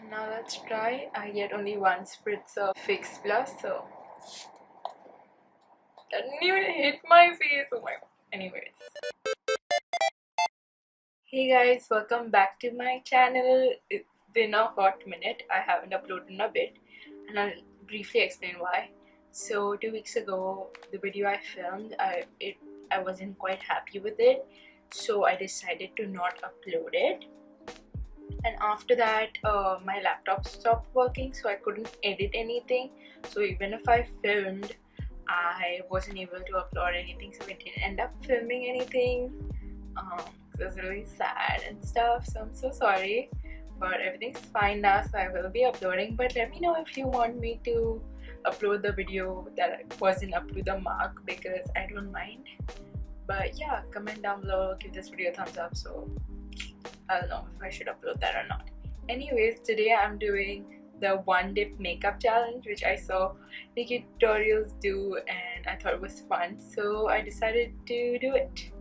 Now let's try. I get only one spritz of Fix Plus, so that didn't even hit my face. Oh my god. Anyways. Hey guys, welcome back to my channel. It's been a hot minute. I haven't uploaded in a bit, and I'll briefly explain why. So 2 weeks ago, the video I filmed, I wasn't quite happy with it, so I decided to not upload it. And after that, my laptop stopped working, so I couldn't edit anything. So even if I filmed, I wasn't able to upload anything, so I didn't end up filming anything. It was really sad and stuff, so I'm so sorry, but everything's fine now, so I will be uploading. But let me know if you want me to upload the video that wasn't up to the mark, because I don't mind. But yeah, comment down below, give this video a thumbs up, so I'll know if I should upload that or not. Anyways, today I'm doing the one dip makeup challenge, which I saw Nikkie Tutorials do and I thought it was fun, so I decided to do it.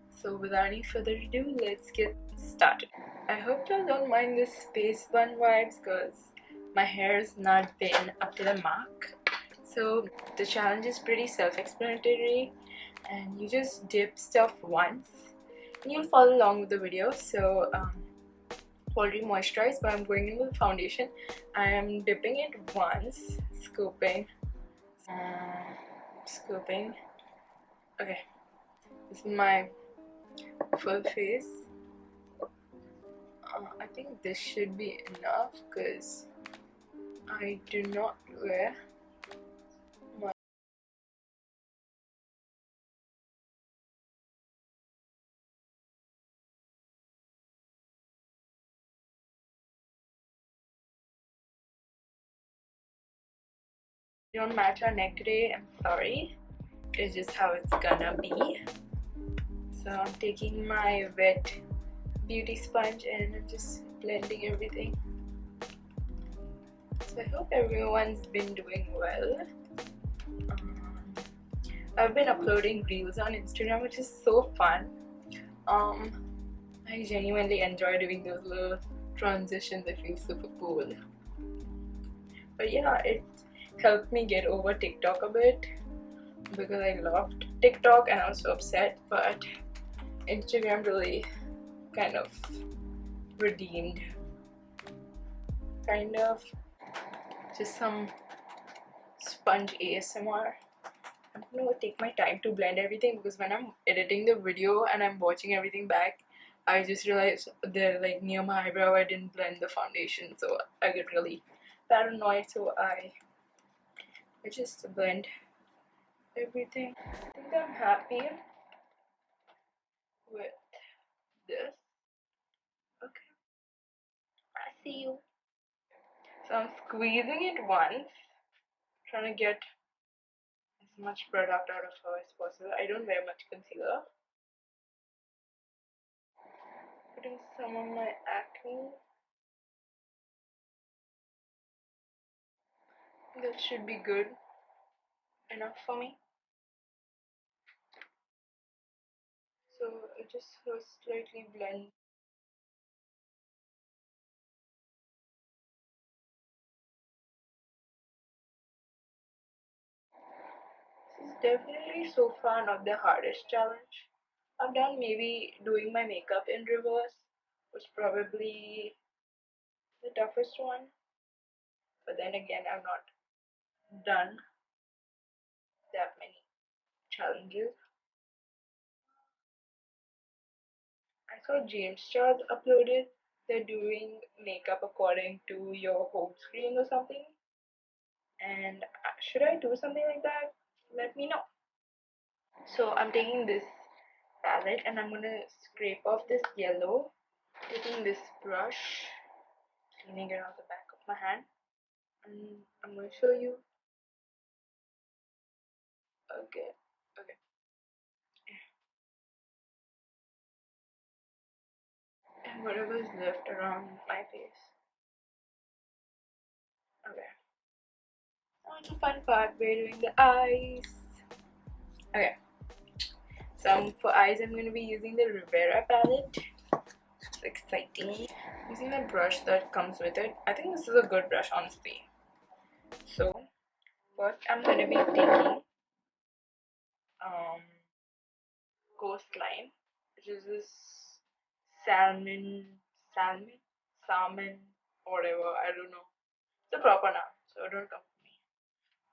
So without any further ado, let's get started. I hope y'all don't mind this space bun vibes, because my hair's not been up to the mark. So the challenge is pretty self-explanatory, and you just dip stuff once and you'll follow along with the video. So already moisturized, but I'm going in with foundation. I am dipping it once, scooping. Okay, this is my full face. I think this should be enough, because I do not wear my don't match our neck today. I'm sorry, it's just how it's gonna be. So I'm taking my wet beauty sponge and I'm just blending everything. So I hope everyone's been doing well. I've been uploading reels on Instagram, which is so fun. I genuinely enjoy doing those little transitions. I feel super cool. But yeah, it helped me get over TikTok a bit, because I loved TikTok and I was so upset, but Instagram really kind of redeemed. Kind of. Just some sponge ASMR. I'm gonna take my time to blend everything, because when I'm editing the video and I'm watching everything back, I just realized that like near my eyebrow I didn't blend the foundation, so I get really paranoid, so I just blend everything. I think I'm happy with this. Okay, I see you. So I'm squeezing it once, trying to get as much product out of her as possible. I don't wear much concealer. Putting some on my acne. That should be good enough for me. So I just slightly blend. This is definitely so far not the hardest challenge I've done. Maybe doing my makeup in reverse was probably the toughest one. But then again, I've not done that many challenges. I saw James Charles uploaded. They're doing makeup according to your home screen or something. And should I do something like that? Let me know. So I'm taking this palette and I'm gonna scrape off this yellow. Taking this brush, cleaning it off the back of my hand, and I'm gonna show you. Okay, okay. And whatever is left around my face. Okay. On the fun part, we're doing the eyes. Okay. So for eyes, I'm gonna be using the Rivera palette. exciting. Using the brush that comes with it. I think this is a good brush, honestly. So first I'm going to be taking coastline, which is this salmon, salmon, whatever, I don't know. It's a proper noun, so don't come for me.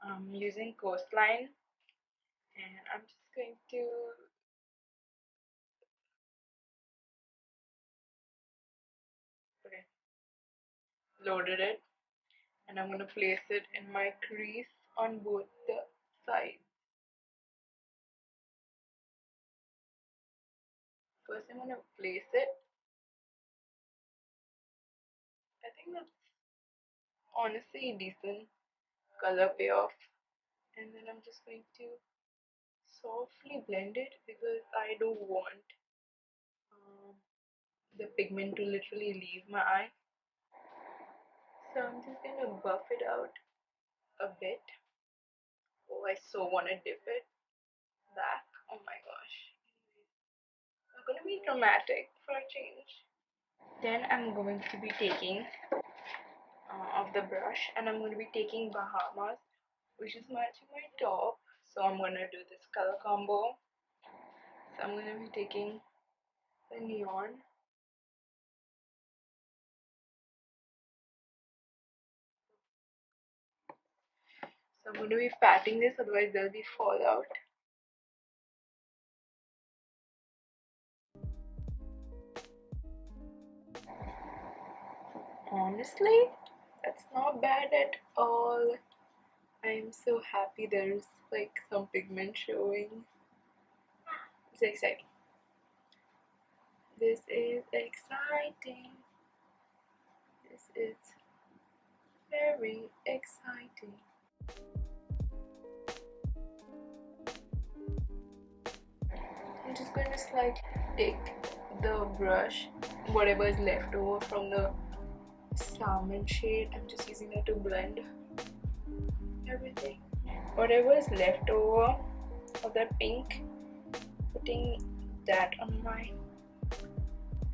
I'm using coastline, and I'm just going to loaded it, and I'm going to place it in my crease on both the sides. First I'm going to place it. I think that's honestly a decent color payoff, and then I'm just going to softly blend it because I don't want the pigment to literally leave my eye. So I'm just going to buff it out a bit. Oh, I so want to dip it back. Oh my gosh. I'm going to be dramatic for a change. Then I'm going to be taking of the brush, and I'm going to be taking Bahamas, which is matching my top. So I'm going to do this color combo. So I'm going to be taking the neon. So I'm going to be patting this, otherwise there'll be fallout. Honestly, that's not bad at all. I'm so happy there's like some pigment showing. It's exciting. This is exciting. This is very exciting. I'm just going to take the brush, whatever is left over from the salmon shade. I'm just using that to blend everything. Whatever is left over of that pink, putting that on my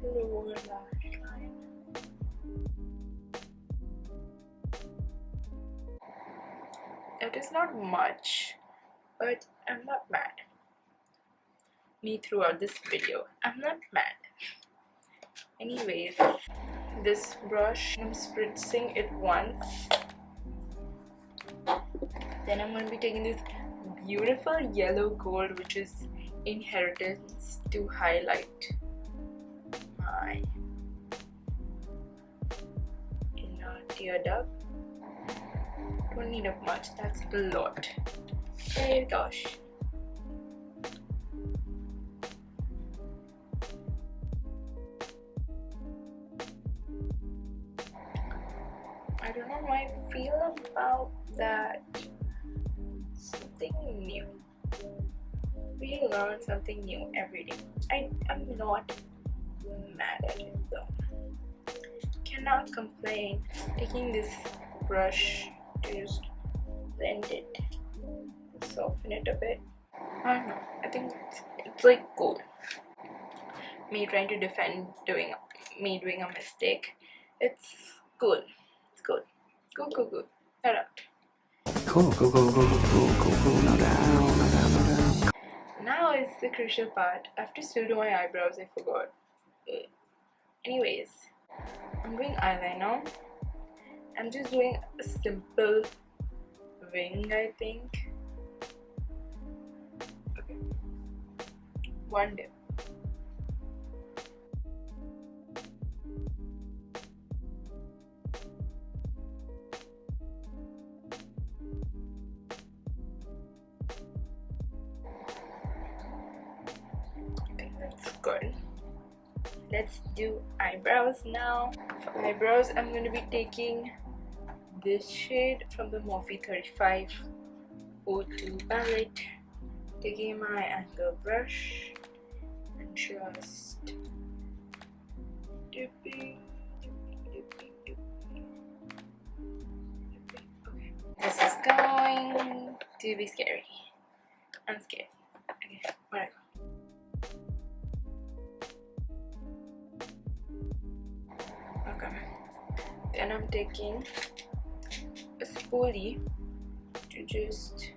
lower lash line. It is not much, but I'm not mad. Me throughout this video, I'm not mad. Anyways, this brush, I'm spritzing it once. Then I'm going to be taking this beautiful yellow gold, which is inheritance, to highlight my inner tear duct. Don't need up much, that's a lot. Hey gosh. I don't know how I feel about that. Something new. We learn something new every day. I'm not mad at it though. Cannot complain. Taking this brush to just blend it, soften it a bit. I don't know. I think it's like cool. Me trying to defend doing a mistake. It's cool. It's cool. Cool. Shut up. Cool, no doubt. Now is the crucial part. I have to still do my eyebrows, I forgot. Anyways, I'm doing eyeliner. I'm just doing a simple wing, I think. Okay. One dip. Okay, that's good. Let's do eyebrows now. For eyebrows, I'm going to be taking this shade from the Morphe 35 O2 palette. Taking my angle brush and just dipping. Okay. This is going to be scary. I'm scared. Okay, whatever. Then I'm taking a spoolie to just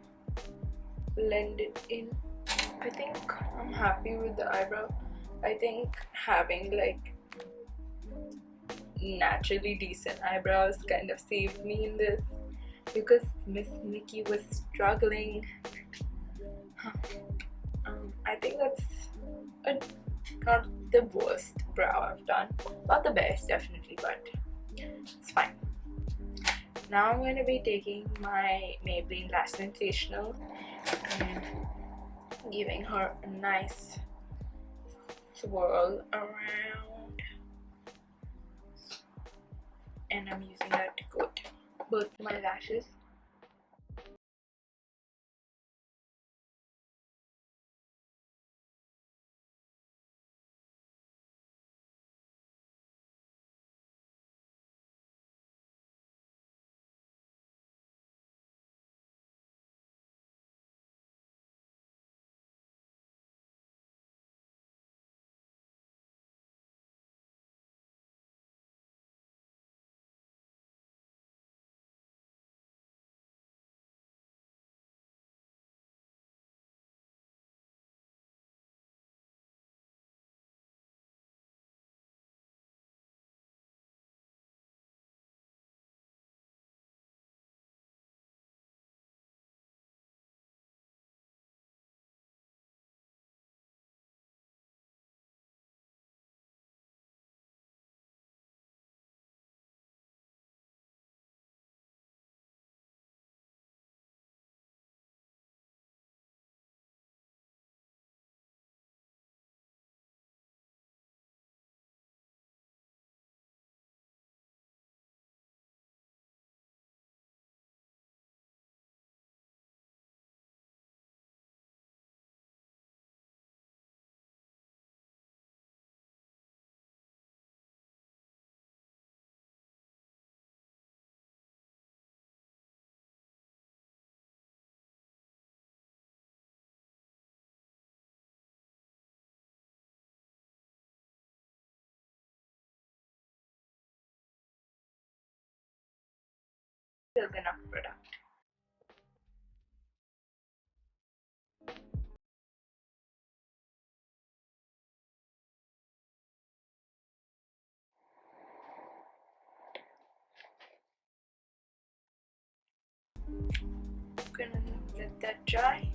blend it in. I think I'm happy with the eyebrow. I think having like naturally decent eyebrows kind of saved me in this, because Miss Nikki was struggling. I think that's not the worst brow I've done. Not the best, definitely, but it's fine. Now I'm going to be taking my Maybelline Lash Sensational and giving her a nice swirl around, and I'm using that to coat both my lashes. Still enough product. I'm gonna let that dry,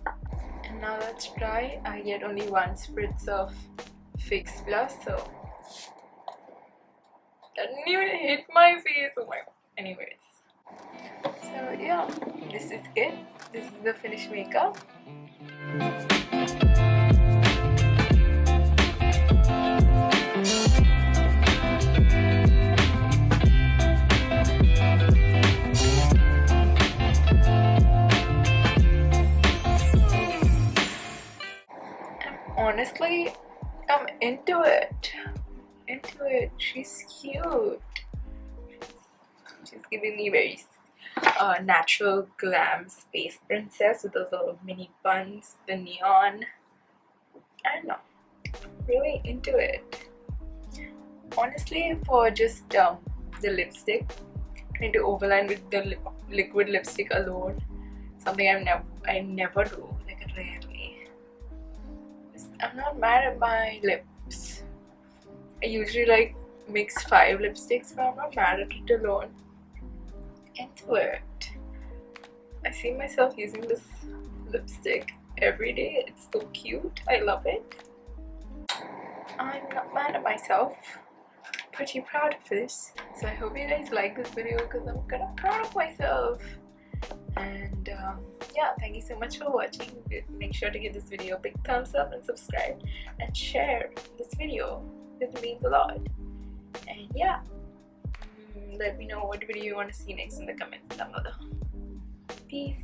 and now that's dry, I get only one spritz of Fix Plus, so that didn't even hit my face. Oh my god. Anyways, so yeah, this is it. This is the finished makeup. Honestly, I'm into it. She's cute. She's giving me very natural glam space princess with those little mini buns, the neon. I don't know. Really into it. Honestly, for just the lipstick, trying to overline with the liquid lipstick alone, something I never do, like rarely. I'm not mad at my lips. I usually like mix 5 lipsticks, but I'm not mad at it alone. Into it. I see myself using this lipstick every day. It's so cute. I love it. I'm not mad at myself. Pretty proud of this. So I hope you guys like this video, because I'm kind of proud of myself. And yeah, thank you so much for watching. Make sure to give this video a big thumbs up and subscribe and share this video. This means a lot. And yeah, let me know what video you want to see next in the comments down below. Peace.